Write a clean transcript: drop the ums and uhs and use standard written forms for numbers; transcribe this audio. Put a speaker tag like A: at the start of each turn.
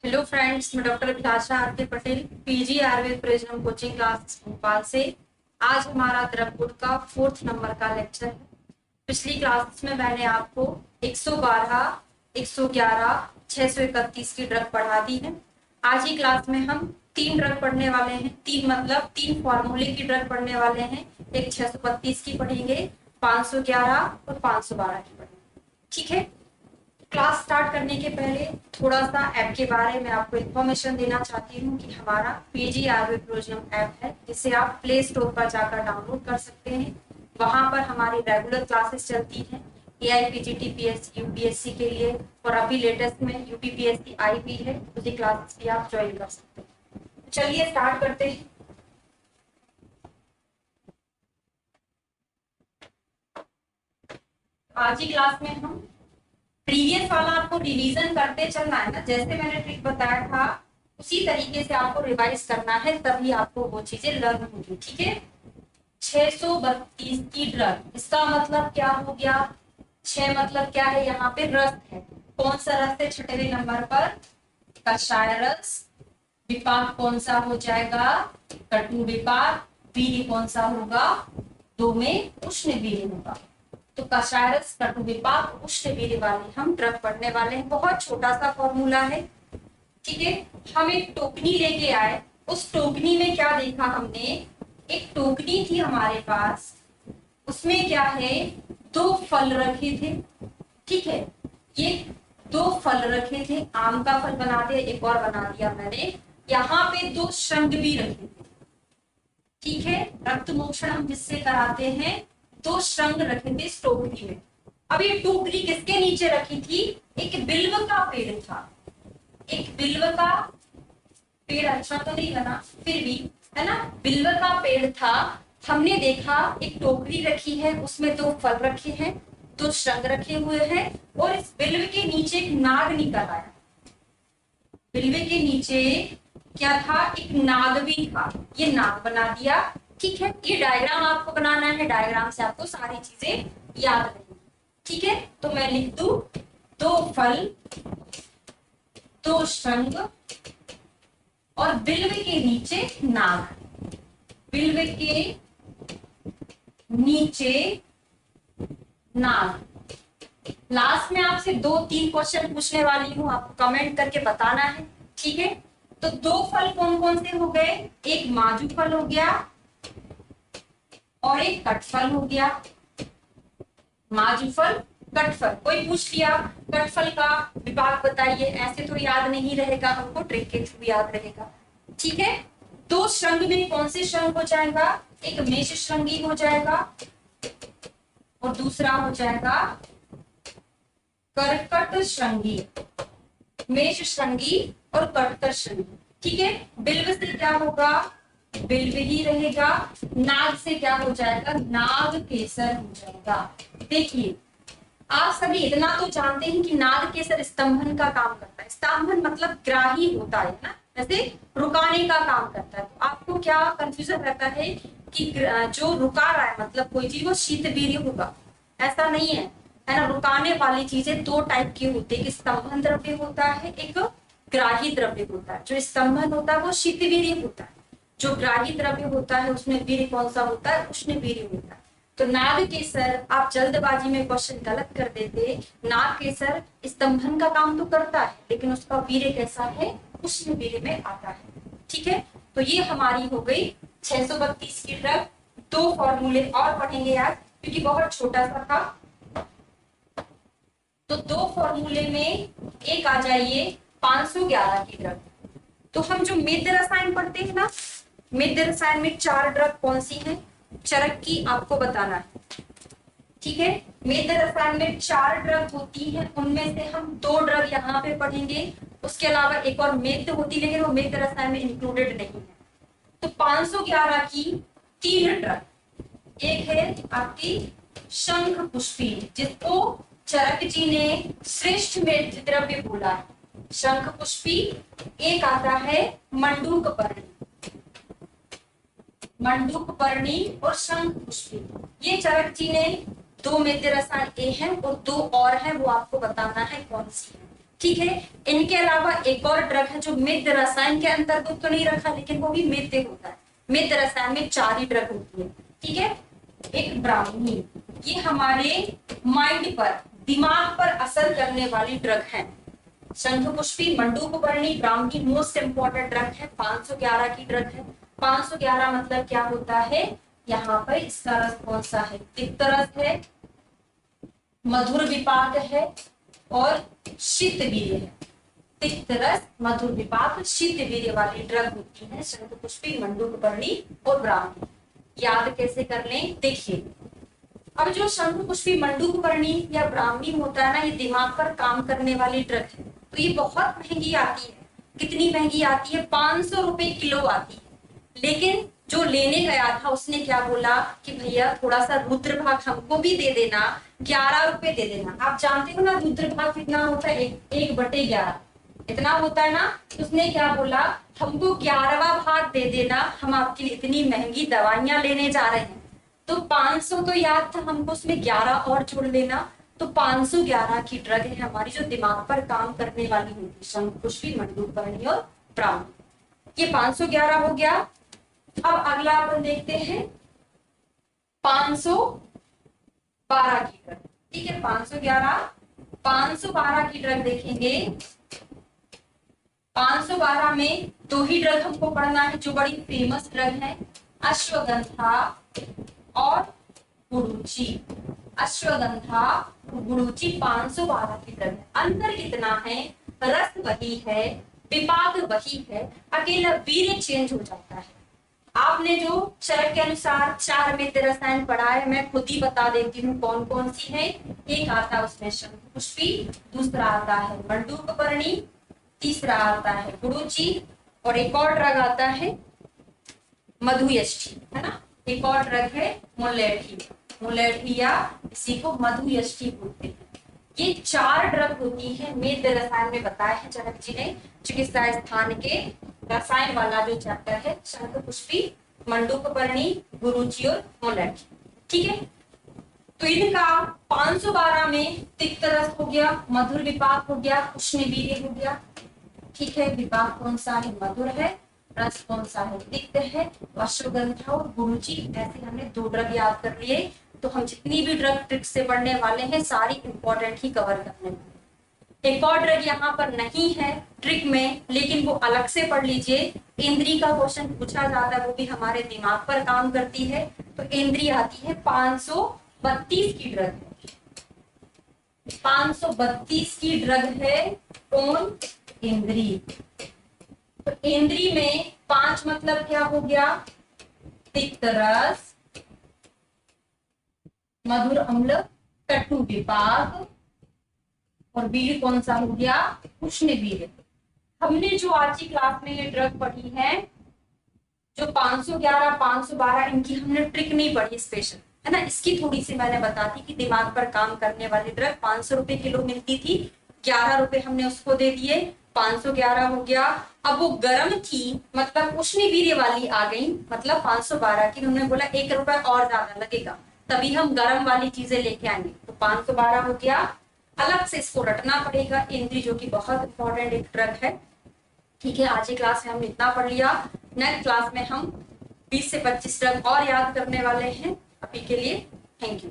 A: Hello friends, मैं doctor Abhilasha RK Patel, PG Ayurveda प्रेजनम coaching class Bhopal से। आज हमारा द्रव गुड का 4th नंबर का लेक्चर है। पिछली क्लास में मैंने आपको 112, 111, 631 की ड्रग पढ़ा दी है। आज की क्लास में हम 3 ड्रग पढ़ने वाले हैं। 3 मतलब 3 फॉर्मूले की ड्रग पढ़ने वाले हैं। एक 632 की पढ़ेंगे, 511 और 512 की पढ़ेंगे। ठीक है। क्लास स्टार्ट करने के पहले थोड़ा सा ऐप के बारे में आपको इन्फॉर्मेशन देना चाहती हूँ कि हमारा पीजी आयुर्वेद प्रोजनम ऐप है, जिसे आप प्ले स्टोर पर जाकर डाउनलोड कर सकते हैं। वहां पर हमारी रेगुलर क्लासेस चलती हैं एआईपीजीटी पीएससी यूपीएससी के लिए, और अभी लेटेस्ट में यूपीपीएससी आई भी है, उसी क्लासेस भी आप ज्वाइन कर सकते हैं। चलिए स्टार्ट करते हैं। आज की क्लास में हम प्रीवियस वाला आपको रिवीजन करते चलना है ना, जैसे मैंने ट्रिक बताया था उसी तरीके से आपको रिवाइज करना है, तभी आपको वो चीजें लर्न होगी। ठीक है। 632 की ड्रग, इसका मतलब क्या हो गया? 6 मतलब क्या है? यहाँ पे रस है। कौन सा रस है? 6वें नंबर पर कषाय रस। विपाक कौन सा हो जाएगा? कटु विपाक। वीर्य कौन सा होगा? 2 में उष्ण वीर्य होगा। तो कषाय रस, कटु विपाक, उष्ण वीर्य वाली हम ड्रग पढ़ने वाले हैं। बहुत छोटा सा फॉर्मूला है। ठीक है। हम एक टोकनी लेके आए, उस टोकनी में क्या देखा हमने? एक टोकनी थी हमारे पास, उसमें क्या है? 2 फल रखे थे। ठीक है। ये 2 फल रखे थे। आम का फल बना दिया, एक और बना दिया मैंने। यहाँ पे 2 शंख भी रखे थे। ठीक है। रक्त मोक्षण हम जिससे कराते हैं, 2 शंख रखे थे इस टोकरी में। अब ये टोकरी किसके नीचे रखी थी? एक बिल्व का पेड़ था। एक बिल्व का पेड़ अच्छा तो नहीं बना, फिर भी है ना, बिल्व का पेड़ था। हमने देखा एक टोकरी रखी है, उसमें 2 फल रखे हैं, 2 शंख रखे हुए हैं, और इस बिल्व के नीचे एक नाग निकल आया। बिल्व के नीचे क्या था? एक नाग भी था। ये नाग बना दिया। ठीक है। ये डायग्राम आपको बनाना है, डायग्राम से आपको सारी चीजें याद रहेंगी। ठीक है। तो मैं लिख दू 2 फल, 2 शंख और बिल्व के नीचे नाग। बिल्व के नीचे नाग। लास्ट में आपसे 2-3 क्वेश्चन पूछने वाली हूँ, आपको कमेंट करके बताना है। ठीक है। तो 2 फल कौन कौन से हो गए? एक माजू फल हो गया और एक कटफल हो गया। माजू फल, कटफल। कोई पूछ लिया कटफल का विभाग बताइए, ऐसे तो याद नहीं रहेगा, हमको ट्रिक के थ्रू याद रहेगा। ठीक है। 2 शंख में कौन से शंख हो जाएगा? एक मेष श्रृंगी हो जाएगा और दूसरा हो जाएगा कर्कट श्रृंगी। मेष श्रृंगी और कर्कट श्रृंगी। ठीक है। बिल्व से क्या होगा? बिल्व ही रहेगा। नाग से क्या हो जाएगा? नाग केसर हो जाएगा। देखिए, आप सभी इतना तो जानते हैं कि नाग केसर स्तंभन का काम करता है। स्तंभन मतलब ग्राही होता है ना, जैसे रुकाने का काम करता है। तो आपको क्या कंफ्यूजन रहता है कि जो रुका रहा है मतलब कोई चीज, वो शीतवीर्य होगा? ऐसा नहीं है, है ना। रुकाने वाली चीजें 2 टाइप की होती है। एक स्तंभन द्रव्य होता है, एक ग्राही द्रव्य होता है। जो स्तंभन होता है वो शीतवीर्य होता है। जो ग्राही द्रव्य होता है उसमें वीर्य कौन सा होता है? उष्ण वीर्य होता है। तो नाग केसर, आप जल्दबाजी में क्वेश्चन गलत कर देते। नाग केसर स्तंभन का काम तो करता है, लेकिन उसका वीर्य कैसा है? उष्ण वीर्य में आता है। ठीक है। तो ये हमारी हो गई 632 की ड्रग। 2 फॉर्मूले और पढ़ेंगे यार, क्योंकि बहुत छोटा सा था। तो 2 फॉर्मूले में एक आ जाइए 511 की ड्रग। तो हम जो मेद्य रसायन पढ़ते हैं ना, मेद्य रसायन में 4 ड्रग कौन सी है? चरक की आपको बताना है। ठीक है। मेद्य रसायन में 4 ड्रग होती है, उनमें से हम 2 ड्रग यहाँ पे पढ़ेंगे। उसके अलावा एक और मेद्य होती है, लेकिन वो मेद्य रसायन में इंक्लूडेड नहीं है। तो 511 की 3 ड्रग। एक है आपकी शंख पुष्पी, जिसको चरक जी ने श्रेष्ठ मेद्य द्रव्य बोला है, शंख पुष्पी। एक आता है मंडूक पर्णी। मंडूक पर्णी और शंख पुष्पी, ये चरक जी ने 2 मेद्य रसायन ए है और 2 और है, वो आपको बताना है कौन सी है। ठीक है। इनके अलावा एक और ड्रग है जो मिद रसायन के अंतर्गत तो नहीं रखा, लेकिन वो भी मिद होता है। मिद रसायन में 4 ही ड्रग होती है, ठीक है। एक ब्राह्मी, ये हमारे माइंड पर, दिमाग पर असर करने वाली ड्रग है। शंखपुष्पी, मंडूकवर्णी, ब्राह्मी मोस्ट इंपॉर्टेंट ड्रग है, 511 की ड्रग है। 511 मतलब क्या होता है, यहाँ पर इसका रस कौन सा है, तिक्त रस है, मधुर विपाक है और शीतवीर्य है। तिक्त रस, मधुर विपाक, शीतवीर्य वाली ड्रग होती है शंखपुष्पी, मंडूकवर्णी और ब्राह्मी। याद कैसे कर लें, देखिए अब जो शंखपुष्पी, मंडूकवर्णी या ब्राह्मी होता है ना, ये दिमाग पर काम करने वाली ड्रग है। तो ये बहुत महंगी आती है। कितनी महंगी आती है, 500 रुपए किलो आती है। लेकिन जो लेने गया था उसने क्या बोला कि भैया थोड़ा सा रुद्रभाग हमको भी दे देना, 11 रुपए दे देना। आप जानते हो ना रुद्रभाग कितना होता है, 1/11 इतना होता है ना। उसने क्या बोला, हमको 11वां भाग दे देना, हम आपके लिए इतनी महंगी दवाइयां लेने जा रहे हैं। तो 500 तो याद था हमको, उसमें 11 और जोड़ लेना, तो 511 की ड्रग है हमारी जो दिमाग पर काम करने वाली होगी, शंखपुष्पी, मंडूकवर्णी और ब्राह्मी। ये 511 हो गया। अब अगला अपन देखते हैं 512 की ड्रग, ठीक है। 512 की ड्रग देखेंगे। 512 में 2 ही ड्रग हमको पढ़ना है जो बड़ी फेमस ड्रग है, अश्वगंधा और गुडुचि। अश्वगंधा, गुडुचि 512 की ड्रग है। अंतर कितना है, रस वही है, विपाक वही है, अकेला वीर्य चेंज हो जाता है। आपने जो शरत के अनुसार 4 में रसायन पढ़ा है, मैं खुद ही बता देती हूँ कौन कौन सी है। एक आता है उसमें शंखपुष्पी, दूसरा आता है मंडूकवर्णी, तीसरा आता है गुडुचि और एक और ड्रग आता है मधुयष्टि, है ना। एक और ड्रग है मुलेठी, मुलेठी या इसी को मधुयष्टि बोलते हैं। ये 4 ड्रग होती है। मेद रसायन में बताया है जनक जी ने, चिकित्सा स्थान के रसायन वाला जो चैप्टर है, शंखपुष्पी, मंडूकवर्णी, गुडुचि और मुलेठी, ठीक है। तो इनका 512 में तिक्त रस हो गया, मधुर विपाक हो गया, उष्णवीर्य हो गया, ठीक है। विपाक कौन सा है, मधुर है, रस कौन सा है, तिक्त है। अश्वगंधा और गुडुचि, ऐसे हमने 2 ड्रग याद कर लिए। तो हम जितनी भी ड्रग ट्रिक से पढ़ने वाले हैं सारी इंपॉर्टेंट ही कवर करने वाले। एक और ड्रग यहाँ पर नहीं है ट्रिक में, लेकिन वो अलग से पढ़ लीजिए। इंद्री का क्वेश्चन पूछा जाता है, वो भी हमारे दिमाग पर काम करती है। तो इंद्री आती है 532 की ड्रग है। 532 की ड्रग है कौन, इंद्री। तो इंद्री में 5 मतलब क्या हो गया, तिक्त रस, मधुर अम्ल, कटु विपाक और वीर्य कौन सा हो गया, उष्णवीर्य। हमने जो आज की क्लास में ये ड्रग पढ़ी है, जो 511, 512, इनकी हमने ट्रिक नहीं पढ़ी स्पेशल, है ना। इसकी थोड़ी सी मैंने बता दी कि दिमाग पर काम करने वाली ड्रग 500 रुपए किलो मिलती थी, 11 रुपए हमने उसको दे दिए, 511 हो गया। अब वो गर्म थी, मतलब उष्णवीर्य वाली आ गई, मतलब 512 की। उन्होंने बोला 1 रुपए और ज्यादा लगेगा, तभी हम गर्म वाली चीजें लेके आएंगे। तो 512 हो गया। अलग से इसको रटना पड़ेगा, इंद्री जो कि बहुत इंपॉर्टेंट एक ड्रग है, ठीक है। आज की क्लास में हमने इतना पढ़ लिया। नेक्स्ट क्लास में हम 20 से 25 ड्रग और याद करने वाले हैं। अभी के लिए थैंक यू।